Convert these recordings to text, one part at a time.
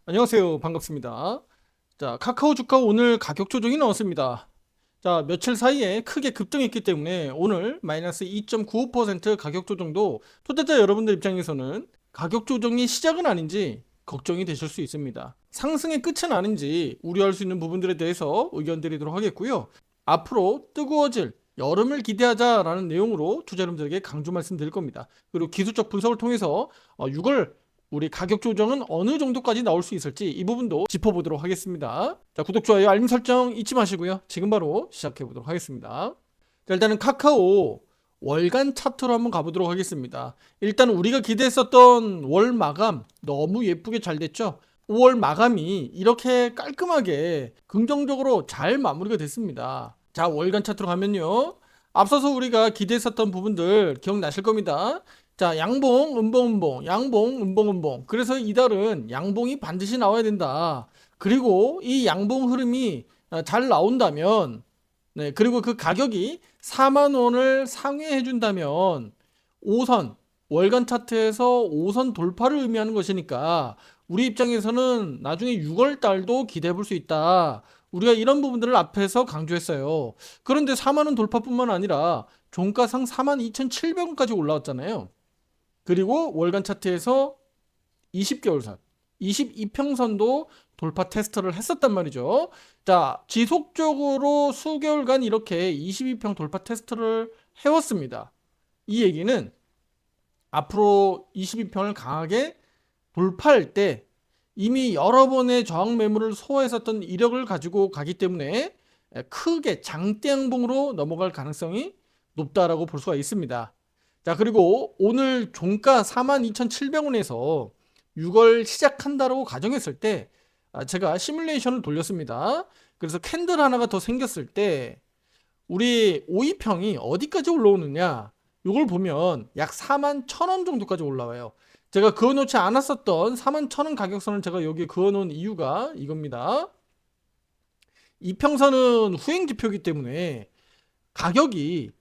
안녕하세요. 반갑습니다. 자, 카카오 주가 오늘 가격 조정이 나왔습니다. 자, 며칠 사이에 크게 급등했기 때문에 오늘 마이너스 2.95% 가격 조정도 투자자 여러분들 입장에서는 가격 조정이 시작은 아닌지 걱정이 되실 수 있습니다. 상승의 끝은 아닌지 우려할 수 있는 부분들에 대해서 의견 드리도록 하겠고요. 앞으로 뜨거워질 여름을 기대하자라는 내용으로 투자 여러분들에게 강조 말씀드릴 겁니다. 그리고 기술적 분석을 통해서 6월 우리 가격 조정은 어느 정도까지 나올 수 있을지 이 부분도 짚어보도록 하겠습니다. 자, 구독, 좋아요, 알림 설정 잊지 마시고요. 지금 바로 시작해보도록 하겠습니다. 자, 일단은 카카오 월간 차트로 한번 가보도록 하겠습니다. 일단 우리가 기대했었던 월 마감 너무 예쁘게 잘 됐죠? 5월 마감이 이렇게 깔끔하게 긍정적으로 잘 마무리가 됐습니다. 자, 월간 차트로 가면요. 앞서서 우리가 기대했었던 부분들 기억나실 겁니다. 자, 양봉, 음봉, 양봉, 음봉. 그래서 이달은 양봉이 반드시 나와야 된다. 그리고 이 양봉 흐름이 잘 나온다면, 네, 그리고 그 가격이 4만 원을 상회해 준다면 5선, 월간 차트에서 5선 돌파를 의미하는 것이니까 우리 입장에서는 나중에 6월 달도 기대해 볼 수 있다. 우리가 이런 부분들을 앞에서 강조했어요. 그런데 4만 원 돌파뿐만 아니라 종가상 4만 2,700원까지 올라왔잖아요. 그리고 월간 차트에서 20개월선, 22평선도 돌파 테스트를 했었단 말이죠. 자, 지속적으로 수개월간 이렇게 22평 돌파 테스트를 해왔습니다. 이 얘기는 앞으로 22평을 강하게 돌파할 때 이미 여러 번의 저항 매물을 소화했었던 이력을 가지고 가기 때문에 크게 장대 양봉으로 넘어갈 가능성이 높다라고 볼 수가 있습니다. 자, 그리고 오늘 종가 42,700원에서 6월 시작한다라고 가정했을 때 제가 시뮬레이션을 돌렸습니다. 그래서 캔들 하나가 더 생겼을 때 우리 5위평이 어디까지 올라오느냐 이걸 보면 약 41,000원 정도까지 올라와요. 제가 그어놓지 않았었던 41,000원 가격선을 제가 여기에 그어놓은 이유가 이겁니다. 이평선은 후행지표이기 때문에 가격이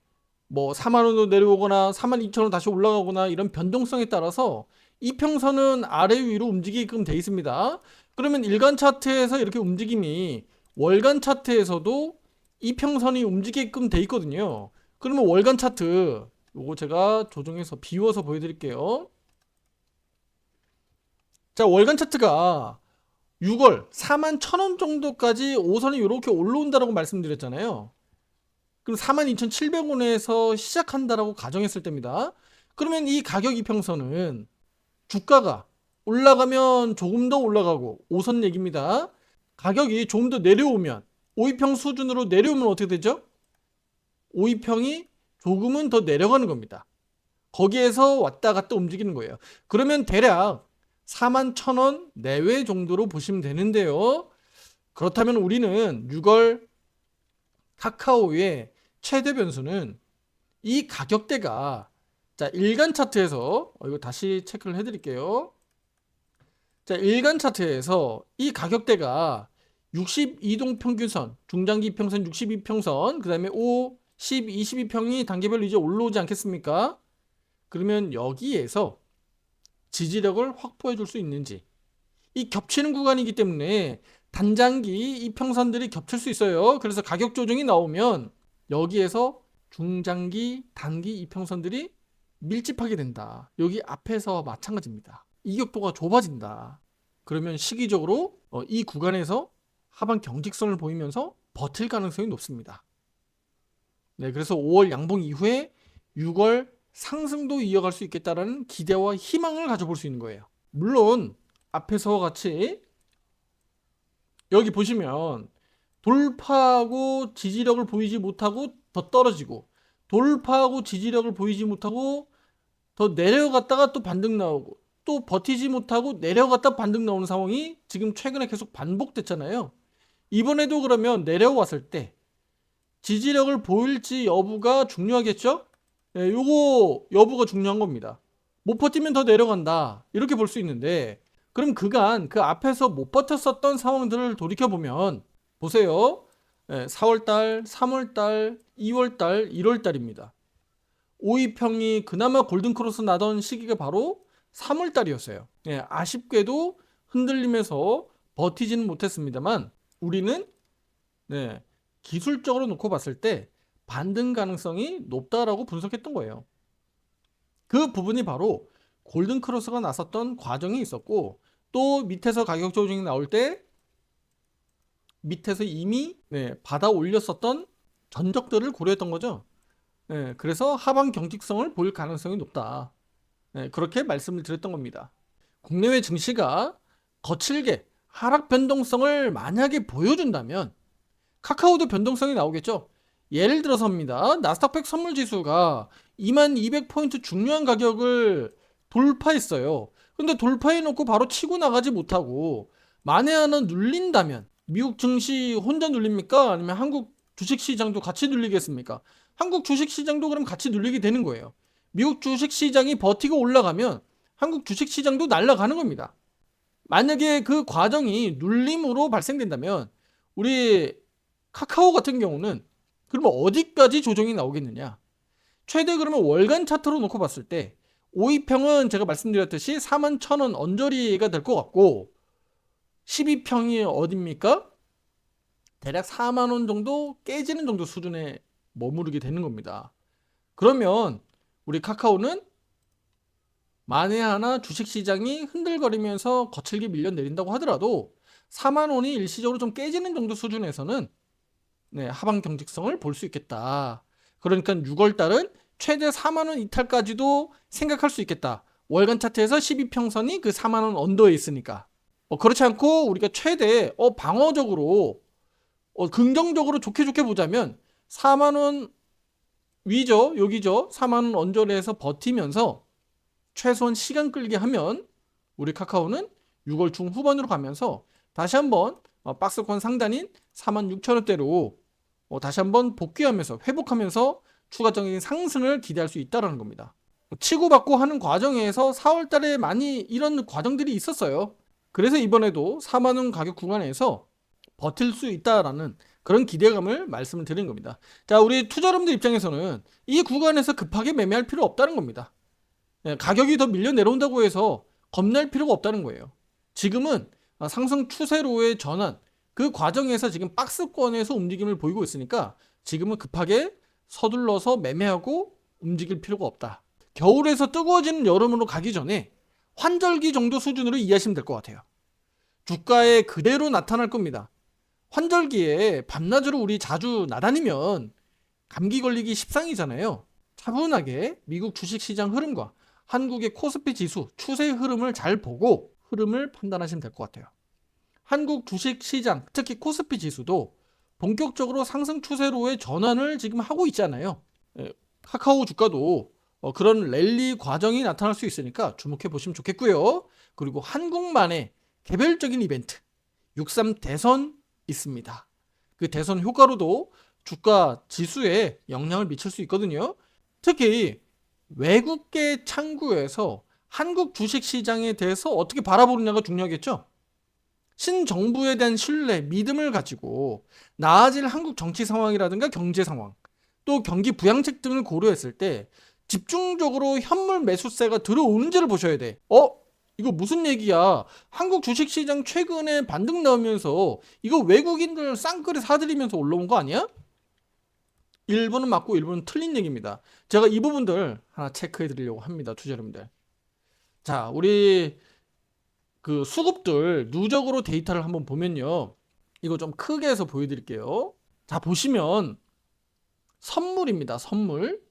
뭐 4만 원으로 내려오거나 4만 2천 원 다시 올라가거나 이런 변동성에 따라서 이평선은 아래 위로 움직이게끔 돼 있습니다. 그러면 일간 차트에서 이렇게 움직임이 월간 차트에서도 이평선이 움직이게끔 돼 있거든요. 그러면 월간 차트 요거 제가 조정해서 비워서 보여드릴게요. 자, 월간 차트가 6월 4만 1,000원 정도까지 5선이 이렇게 올라온다라고 말씀드렸잖아요. 그럼 42,700원에서 시작한다라고 가정했을 때입니다. 그러면 이 가격 이평선은 주가가 올라가면 조금 더 올라가고 5선 얘기입니다. 가격이 조금 더 내려오면 5위평 수준으로 내려오면 어떻게 되죠? 5위평이 조금은 더 내려가는 겁니다. 거기에서 왔다 갔다 움직이는 거예요. 그러면 대략 41,000원 내외 정도로 보시면 되는데요. 그렇다면 우리는 6월 카카오의 최대 변수는 이 가격대가 자, 일간 차트에서 이거 다시 체크를 해드릴게요. 자, 일간 차트에서 이 가격대가 62동 평균선, 중장기 평선 62평선, 그 다음에 5, 10, 22평이 단계별로 이제 올라오지 않겠습니까? 그러면 여기에서 지지력을 확보해 줄 수 있는지 이 겹치는 구간이기 때문에 단장기 이평선들이 겹칠 수 있어요. 그래서 가격 조정이 나오면 여기에서 중장기, 단기 이평선들이 밀집하게 된다. 여기 앞에서 마찬가지입니다. 이격도가 좁아진다. 그러면 시기적으로 이 구간에서 하반 경직선을 보이면서 버틸 가능성이 높습니다. 네, 그래서 5월 양봉 이후에 6월 상승도 이어갈 수 있겠다라는 기대와 희망을 가져볼 수 있는 거예요. 물론 앞에서 같이 여기 보시면 돌파하고 지지력을 보이지 못하고 더 떨어지고 돌파하고 지지력을 보이지 못하고 더 내려갔다가 또 반등 나오고 또 버티지 못하고 내려갔다 반등 나오는 상황이 지금 최근에 계속 반복됐잖아요. 이번에도 그러면 내려왔을 때 지지력을 보일지 여부가 중요하겠죠? 네, 요거 여부가 중요한 겁니다. 못 버티면 더 내려간다 이렇게 볼 수 있는데 그럼 그간 그 앞에서 못 버텼었던 상황들을 돌이켜보면 보세요. 4월달, 3월달, 2월달, 1월달입니다. 5위평이 그나마 골든크로스 나던 시기가 바로 3월달이었어요. 아쉽게도 흔들리면서 버티지는 못했습니다만 우리는 네, 기술적으로 놓고 봤을 때 반등 가능성이 높다라고 분석했던 거예요. 그 부분이 바로 골든 크로스가 나섰던 과정이 있었고, 또 밑에서 가격 조정이 나올 때 밑에서 이미 받아 올렸었던 전적들을 고려했던 거죠. 그래서 하방 경직성을 보일 가능성이 높다. 그렇게 말씀을 드렸던 겁니다. 국내외 증시가 거칠게 하락 변동성을 만약에 보여준다면 카카오도 변동성이 나오겠죠. 예를 들어서입니다. 나스닥100 선물지수가 2200포인트 중요한 가격을 돌파했어요. 근데 돌파해놓고 바로 치고 나가지 못하고 만에 하나 눌린다면 미국 증시 혼자 눌립니까? 아니면 한국 주식시장도 같이 눌리겠습니까? 한국 주식시장도 그럼 같이 눌리게 되는 거예요. 미국 주식시장이 버티고 올라가면 한국 주식시장도 날아가는 겁니다. 만약에 그 과정이 눌림으로 발생된다면 우리 카카오 같은 경우는 그러면 어디까지 조정이 나오겠느냐? 최대 그러면 월간 차트로 놓고 봤을 때 5위평은 제가 말씀드렸듯이 41,000원 언저리가 될 것 같고 12평이 어딥니까? 대략 4만원 정도 깨지는 정도 수준에 머무르게 되는 겁니다. 그러면 우리 카카오는 만에 하나 주식시장이 흔들거리면서 거칠게 밀려내린다고 하더라도 4만원이 일시적으로 좀 깨지는 정도 수준에서는 하방 경직성을 볼 수 있겠다. 그러니까 6월달은 최대 4만원 이탈까지도 생각할 수 있겠다. 월간 차트에서 12평선이 그 4만원 언더에 있으니까. 그렇지 않고 우리가 최대 방어적으로 긍정적으로 좋게 보자면 4만원 위죠. 여기죠. 4만원 언저리에서 버티면서 최소한 시간 끌게 하면 우리 카카오는 6월 중후반으로 가면서 다시 한번 박스권 상단인 46,000원대로 다시 한번 복귀하면서 회복하면서 추가적인 상승을 기대할 수 있다는 겁니다. 치고받고 하는 과정에서 4월달에 많이 이런 과정들이 있었어요. 그래서 이번에도 4만원 가격 구간에서 버틸 수 있다라는 그런 기대감을 말씀을 드린 겁니다. 자, 우리 투자자분들 입장에서는 이 구간에서 급하게 매매할 필요 없다는 겁니다. 가격이 더 밀려 내려온다고 해서 겁낼 필요가 없다는 거예요. 지금은 상승 추세로의 전환, 그 과정에서 지금 박스권에서 움직임을 보이고 있으니까 지금은 급하게 서둘러서 매매하고 움직일 필요가 없다. 겨울에서 뜨거워지는 여름으로 가기 전에 환절기 정도 수준으로 이해하시면 될 것 같아요. 주가에 그대로 나타날 겁니다. 환절기에 밤낮으로 우리 자주 나다니면 감기 걸리기 십상이잖아요. 차분하게 미국 주식시장 흐름과 한국의 코스피 지수 추세 흐름을 잘 보고 흐름을 판단하시면 될 것 같아요. 한국 주식시장, 특히 코스피 지수도 본격적으로 상승 추세로의 전환을 지금 하고 있잖아요. 카카오 주가도 그런 랠리 과정이 나타날 수 있으니까 주목해 보시면 좋겠고요. 그리고 한국만의 개별적인 이벤트 6.3 대선 있습니다. 그 대선 효과로도 주가 지수에 영향을 미칠 수 있거든요. 특히 외국계 창구에서 한국 주식시장에 대해서 어떻게 바라보느냐가 중요하겠죠. 신정부에 대한 신뢰, 믿음을 가지고 나아질 한국 정치 상황이라든가 경제 상황, 또 경기 부양책 등을 고려했을 때 집중적으로 현물 매수세가 들어오는지를 보셔야 돼. 이거 무슨 얘기야? 한국 주식시장 최근에 반등 나오면서 이거 외국인들 쌍끌이 사들이면서 올라온 거 아니야? 일부는 맞고 일부는 틀린 얘기입니다. 제가 이 부분들 하나 체크해 드리려고 합니다. 투자 여러분들. 자, 우리 그 수급들 누적으로 데이터를 한번 보면요. 이거 좀 크게 해서 보여드릴게요. 자, 보시면 선물입니다. 선물.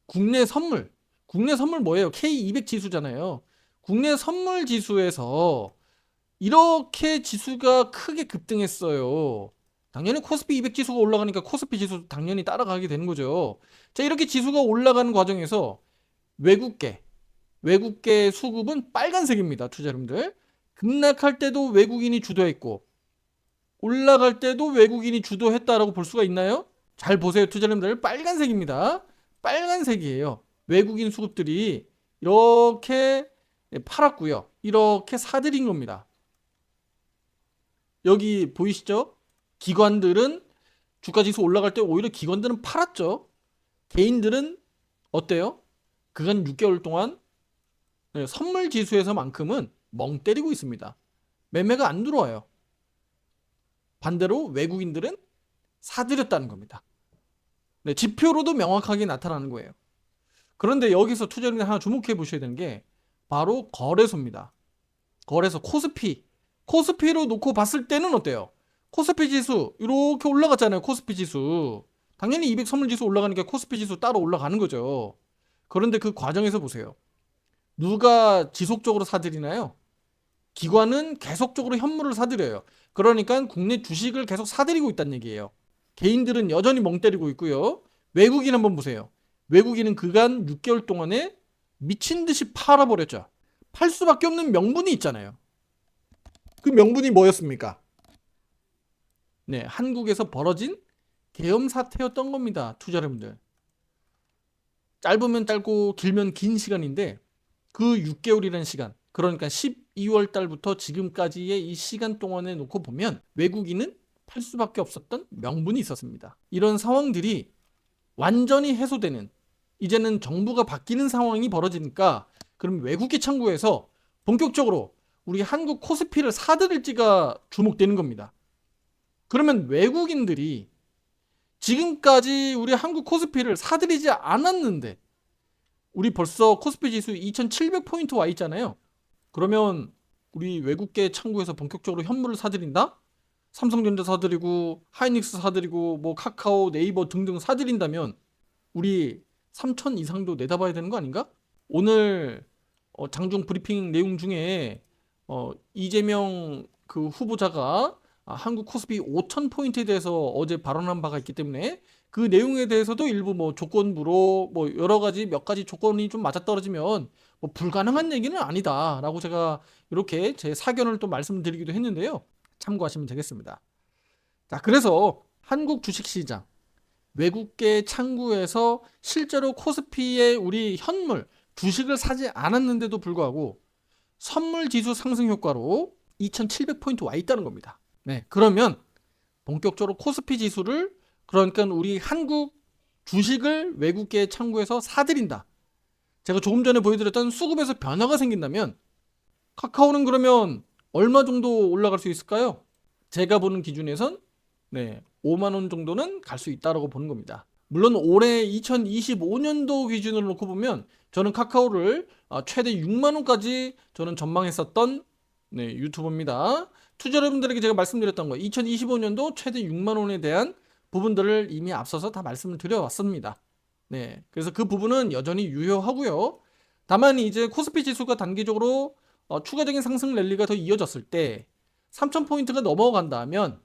국내 선물. 국내 선물 뭐예요? K200 지수잖아요. 국내 선물 지수에서 이렇게 지수가 크게 급등했어요. 당연히 코스피 200 지수가 올라가니까 코스피 지수 당연히 따라가게 되는 거죠. 자, 이렇게 지수가 올라가는 과정에서 외국계 수급은 빨간색입니다. 투자 여러분들. 급락할 때도 외국인이 주도했고 올라갈 때도 외국인이 주도했다라고 볼 수가 있나요? 잘 보세요. 투자 여러분들. 빨간색입니다. 빨간색이에요. 외국인 수급들이 이렇게 팔았고요. 이렇게 사들인 겁니다. 여기 보이시죠? 기관들은 주가지수 올라갈 때 오히려 기관들은 팔았죠. 개인들은 어때요? 그간 6개월 동안 선물 지수에서만큼은 멍 때리고 있습니다. 매매가 안 들어와요. 반대로 외국인들은 사들였다는 겁니다. 네, 지표로도 명확하게 나타나는 거예요. 그런데 여기서 투자자분들 하나 주목해 보셔야 되는 게 바로 거래소입니다. 거래소 코스피로 놓고 봤을 때는 어때요? 코스피 지수 이렇게 올라갔잖아요. 코스피 지수 당연히 200 선물 지수 올라가니까 코스피 지수 따로 올라가는 거죠. 그런데 그 과정에서 보세요. 누가 지속적으로 사들이나요? 기관은 계속적으로 현물을 사들여요. 그러니까 국내 주식을 계속 사들이고 있다는 얘기예요. 개인들은 여전히 멍 때리고 있고요. 외국인 한번 보세요. 외국인은 그간 6개월 동안에 미친 듯이 팔아버렸죠. 팔 수밖에 없는 명분이 있잖아요. 그 명분이 뭐였습니까? 네, 한국에서 벌어진 계엄 사태였던 겁니다. 투자자분들. 짧으면 짧고 길면 긴 시간인데 그 6개월이라는 시간, 그러니까 12월 달부터 지금까지의 이 시간 동안에 놓고 보면 외국인은 팔 수밖에 없었던 명분이 있었습니다. 이런 상황들이 완전히 해소되는, 이제는 정부가 바뀌는 상황이 벌어지니까 그럼 외국계 창구에서 본격적으로 우리 한국 코스피를 사들일지가 주목되는 겁니다. 그러면 외국인들이 지금까지 우리 한국 코스피를 사들이지 않았는데 우리 벌써 코스피 지수 2700포인트 와 있잖아요. 그러면 우리 외국계 창구에서 본격적으로 현물을 사들인다? 삼성전자 사들이고 하이닉스 사들이고 뭐 카카오, 네이버 등등 사들인다면 우리 3000 이상도 내다봐야 되는 거 아닌가? 오늘 장중 브리핑 내용 중에 이재명 그 후보자가 한국 코스피 5000포인트에 대해서 어제 발언한 바가 있기 때문에 그 내용에 대해서도 일부 뭐 조건부로 뭐 여러 가지 몇 가지 조건이 좀 맞아떨어지면 뭐 불가능한 얘기는 아니다라고 제가 이렇게 제 사견을 또 말씀드리기도 했는데요. 참고하시면 되겠습니다. 자, 그래서 한국 주식시장 외국계 창구에서 실제로 코스피의 우리 현물 주식을 사지 않았는데도 불구하고 선물 지수 상승 효과로 2700포인트 와 있다는 겁니다. 네, 그러면 본격적으로 코스피 지수를, 그러니까 우리 한국 주식을 외국계 창구에서 사들인다. 제가 조금 전에 보여드렸던 수급에서 변화가 생긴다면 카카오는 그러면 얼마 정도 올라갈 수 있을까요? 제가 보는 기준에선 5만 원 정도는 갈 수 있다고 보는 겁니다. 물론 올해 2025년도 기준으로 놓고 보면 저는 카카오를 최대 6만 원까지 저는 전망했었던 유튜버입니다. 투자 여러분들에게 제가 말씀드렸던 거 2025년도 최대 6만 원에 대한 부분들을 이미 앞서서 다 말씀을 드려왔습니다. 네, 그래서 그 부분은 여전히 유효하고요. 다만 이제 코스피 지수가 단기적으로 추가적인 상승 랠리가 더 이어졌을 때 3000포인트가 넘어간다면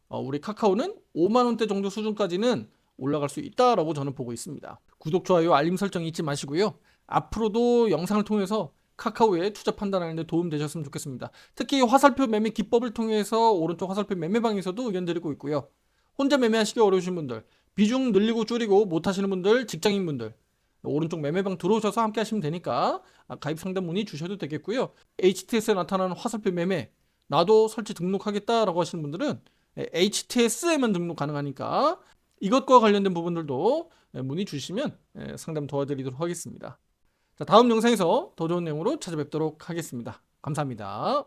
우리 카카오는 5만 원대 정도 수준까지는 올라갈 수 있다라고 저는 보고 있습니다. 구독, 좋아요, 알림 설정 잊지 마시고요. 앞으로도 영상을 통해서 카카오에 투자 판단하는 데 도움 되셨으면 좋겠습니다. 특히 화살표 매매 기법을 통해서 오른쪽 화살표 매매방에서도 의견 드리고 있고요. 혼자 매매하시기 어려우신 분들, 비중 늘리고 줄이고 못하시는 분들, 직장인분들 오른쪽 매매방 들어오셔서 함께 하시면 되니까 가입 상담 문의 주셔도 되겠고요. HTS에 나타나는 화살표 매매 나도 설치 등록하겠다라고 하시는 분들은 HTS에만 등록 가능하니까 이것과 관련된 부분들도 문의 주시면 상담 도와드리도록 하겠습니다. 자, 다음 영상에서 더 좋은 내용으로 찾아뵙도록 하겠습니다. 감사합니다.